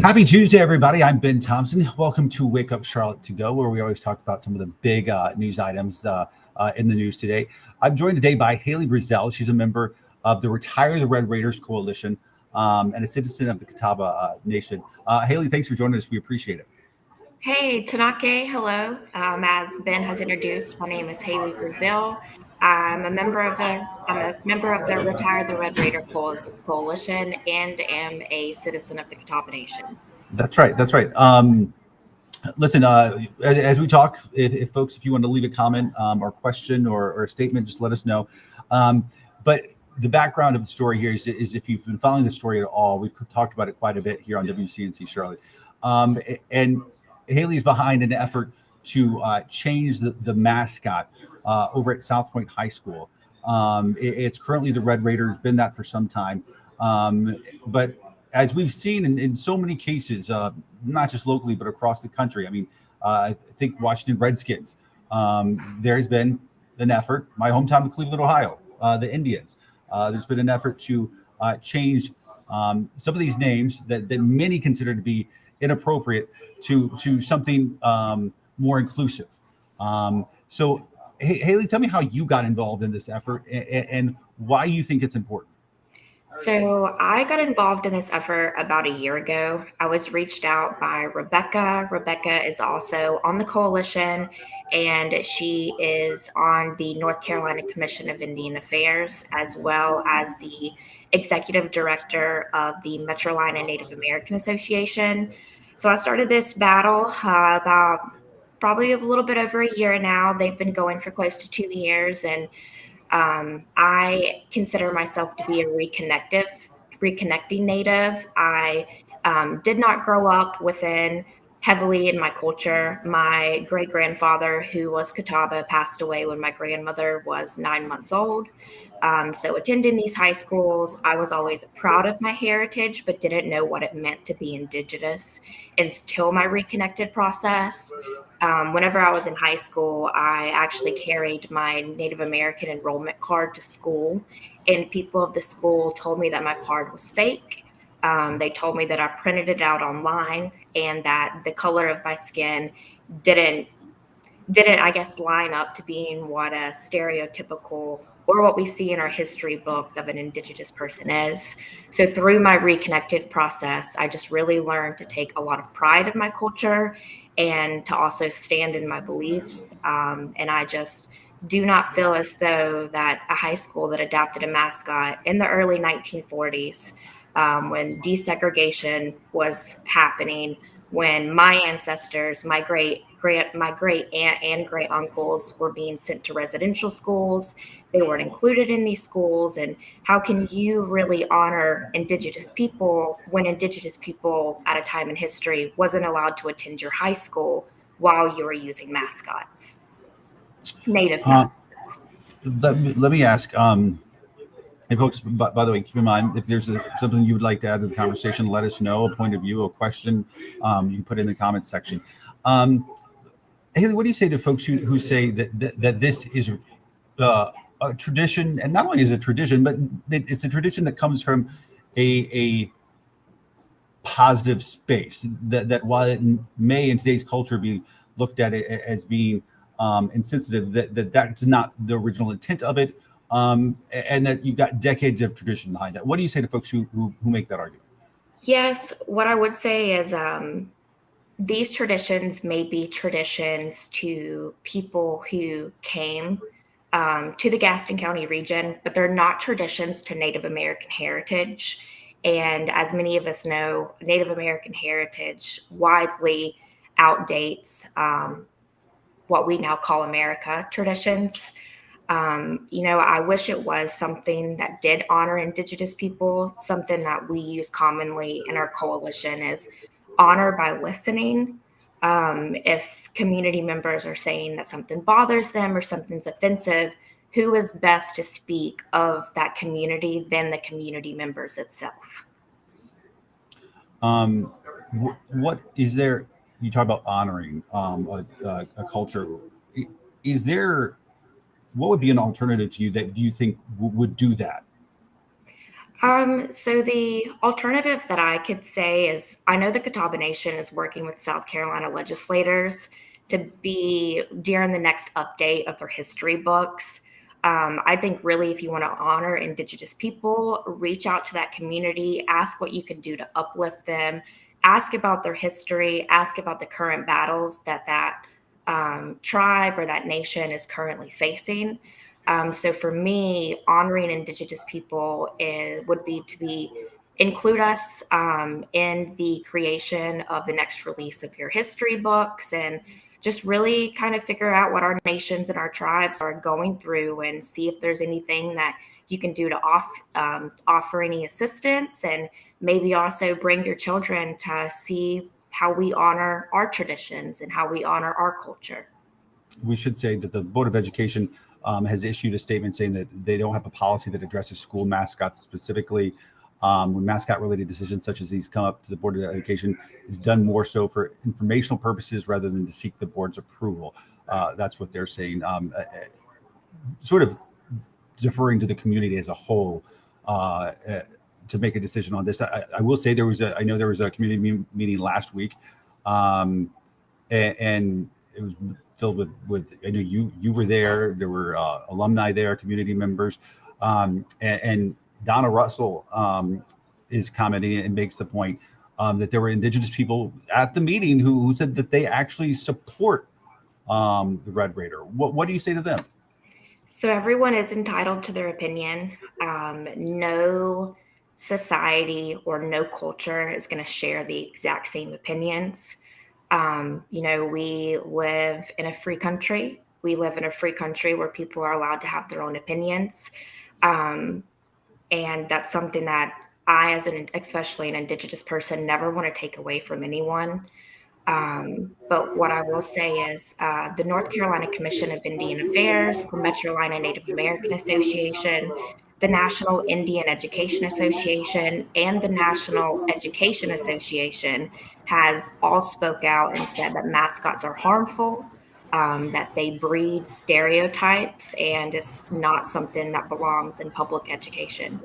Happy Tuesday, everybody. I'm Ben Thompson. Welcome to Wake Up Charlotte to Go, where we always talk about some of the big news items in the news today. I'm joined today by Hayley Brezeale. She's a member of the Retire the Red Raiders Coalition and a citizen of the Catawba Nation. Hayley, thanks for joining us. We appreciate it. Hey, Tanake, hello. As Ben has introduced, my name is Hayley Brezeale. I'm a member of the Retire the Red Raider Coalition and am a citizen of the Catawba Nation. That's right. That's right. Listen, as we talk, if folks, if you want to leave a comment or question or a statement, just let us know. But the background of the story here is if you've been following the story at all, we've talked about it quite a bit here on WCNC Charlotte. And Hayley's behind an effort to change the mascot over at South Point High School. It's currently the Red Raiders, been that for some time. But as we've seen in so many cases, not just locally, but across the country, I mean, I think Washington Redskins, there has been an effort, my hometown of Cleveland, Ohio, the Indians, there's been an effort to change some of these names that many consider to be inappropriate to something more inclusive. So, Hayley, tell me how you got involved in this effort and why you think it's important. So I got involved in this effort about a year ago. I was reached out by Rebecca. Rebecca is also on the coalition, and she is on the North Carolina Commission of Indian Affairs, as well as the executive director of the Metrolina Native American Association. So I started this battle about probably a little bit over a year now. They've been going for close to 2 years, and I consider myself to be a reconnecting Native. I did not grow up heavily in my culture. My great grandfather, who was Catawba, passed away when my grandmother was 9 months old. So attending these high schools, I was always proud of my heritage, but didn't know what it meant to be Indigenous until my reconnected process. Whenever I was in high school, I actually carried my Native American enrollment card to school, and people of the school told me that my card was fake. They told me that I printed it out online and that the color of my skin didn't, I guess, line up to being what a stereotypical or what we see in our history books of an Indigenous person is. So through my reconnected process, I just really learned to take a lot of pride in my culture and to also stand in my beliefs. And I just do not feel as though that a high school that adopted a mascot in the early 1940s, when desegregation was happening, when my ancestors, my great aunt and great uncles were being sent to residential schools, they weren't included in these schools. And how can you really honor Indigenous people when Indigenous people at a time in history wasn't allowed to attend your high school while you were using mascots, Native mascots? Let me ask, and folks, by the way, keep in mind, if there's something you would like to add to the conversation, let us know, a point of view, a question, you can put it in the comments section. Hayley, what do you say to folks who say that this is a tradition, and not only is it a tradition, but it's a tradition that comes from a positive space, that while it may in today's culture be looked at it as being insensitive, that's not the original intent of it, and that you've got decades of tradition behind that. What do you say to folks who make that argument? Yes, what I would say is these traditions may be traditions to people who came to the Gaston County region, but they're not traditions to Native American heritage. And as many of us know, Native American heritage widely outdates what we now call America traditions. I wish it was something that did honor Indigenous people. Something that we use commonly in our coalition is honor by listening. If community members are saying that something bothers them or something's offensive, who is best to speak of that community than the community members itself? What is there? You talk about honoring a culture. Is there? What would be an alternative to you that do you think would do that? So the alternative that I could say is I know the Catawba Nation is working with South Carolina legislators to be during the next update of their history books. I think really if you want to honor Indigenous people, reach out to that community, ask what you can do to uplift them, ask about their history, ask about the current battles that tribe or that nation is currently facing. So for me, honoring Indigenous people would be to include us in the creation of the next release of your history books and just really kind of figure out what our nations and our tribes are going through and see if there's anything that you can do to offer any assistance, and maybe also bring your children to see how we honor our traditions and how we honor our culture. We should say that the Board of Education has issued a statement saying that they don't have a policy that addresses school mascots specifically. When mascot-related decisions such as these come up to the Board of Education, is done more so for informational purposes rather than to seek the board's approval. That's what they're saying. Sort of deferring to the community as a whole to make a decision on this. I will say I know there was a community meeting last week, and it was filled with I know you were there. There were alumni there, community members, and Donna Russell is commenting and makes the point that there were Indigenous people at the meeting who said that they actually support the Red Raider. What do you say to them? So everyone is entitled to their opinion. No society or no culture is going to share the exact same opinions. We live in a free country. We live in a free country where people are allowed to have their own opinions. And that's something that I, especially an Indigenous person, never want to take away from anyone. But what I will say is the North Carolina Commission of Indian Affairs, the Metrolina Native American Association, the National Indian Education Association, and the National Education Association has all spoke out and said that mascots are harmful, that they breed stereotypes, and it's not something that belongs in public education.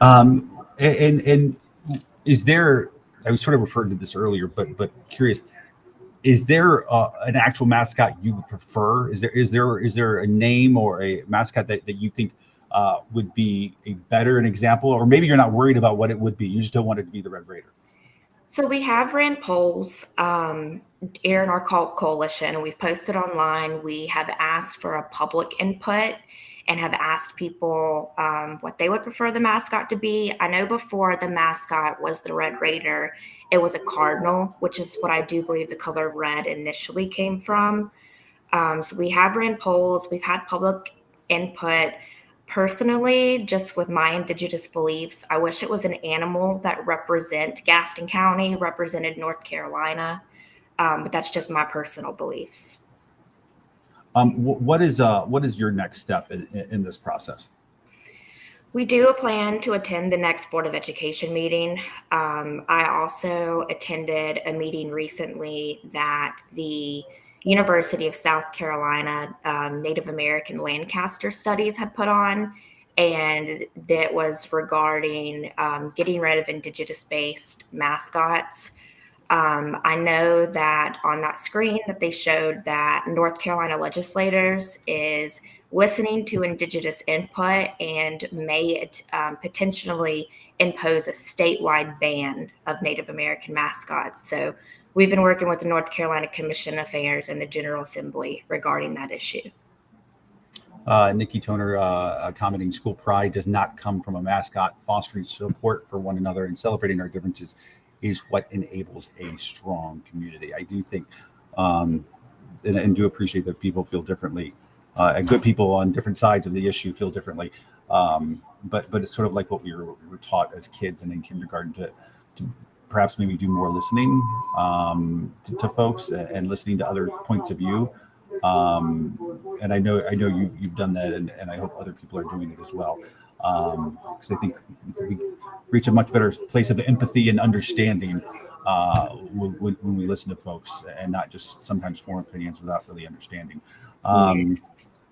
And is there? I was sort of referred to this earlier, but curious. Is there an actual mascot you would prefer? Is there a name or a mascot that you think would be a better an example, or maybe you're not worried about what it would be? You just don't want it to be the Red Raider. So we have ran polls here in our coalition, and we've posted online. We have asked for a public input and have asked people what they would prefer the mascot to be. I know before the mascot was the Red Raider, it was a cardinal, which is what I do believe the color red initially came from. So we have ran polls. We've had public input. Personally, just with my Indigenous beliefs, I wish it was an animal that represented Gaston County, represented North Carolina, but that's just my personal beliefs. What is your next step in this process? We do plan to attend the next Board of Education meeting. I also attended a meeting recently that the University of South Carolina Native American Lancaster Studies had put on, and that was regarding getting rid of Indigenous-based mascots. I know that on that screen that they showed that North Carolina legislators is listening to Indigenous input and may potentially impose a statewide ban of Native American mascots. So we've been working with the North Carolina Commission of Affairs and the General Assembly regarding that issue. Nikki Toner commenting, school pride does not come from a mascot. Fostering support for one another and celebrating our differences is what enables a strong community. I do think and do appreciate that people feel differently. And good people on different sides of the issue feel differently. But it's sort of like what we were taught as kids and in kindergarten to perhaps maybe do more listening to folks and listening to other points of view. And I know you've done that, and I hope other people are doing it as well. Because I think we reach a much better place of empathy and understanding when we listen to folks and not just sometimes form opinions without really understanding. Yes.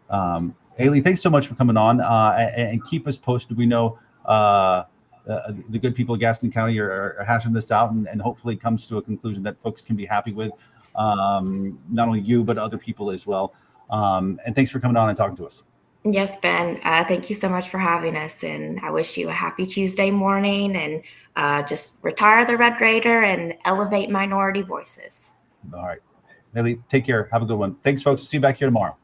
Hayley, thanks so much for coming on, and keep us posted. We know the good people of Gaston County are hashing this out, and hopefully comes to a conclusion that folks can be happy with, not only you, but other people as well. And thanks for coming on and talking to us. Yes, Ben. Thank you so much for having us. And I wish you a happy Tuesday morning, and just retire the Red Raider and elevate minority voices. All right. Hayley, take care. Have a good one. Thanks, folks. See you back here tomorrow.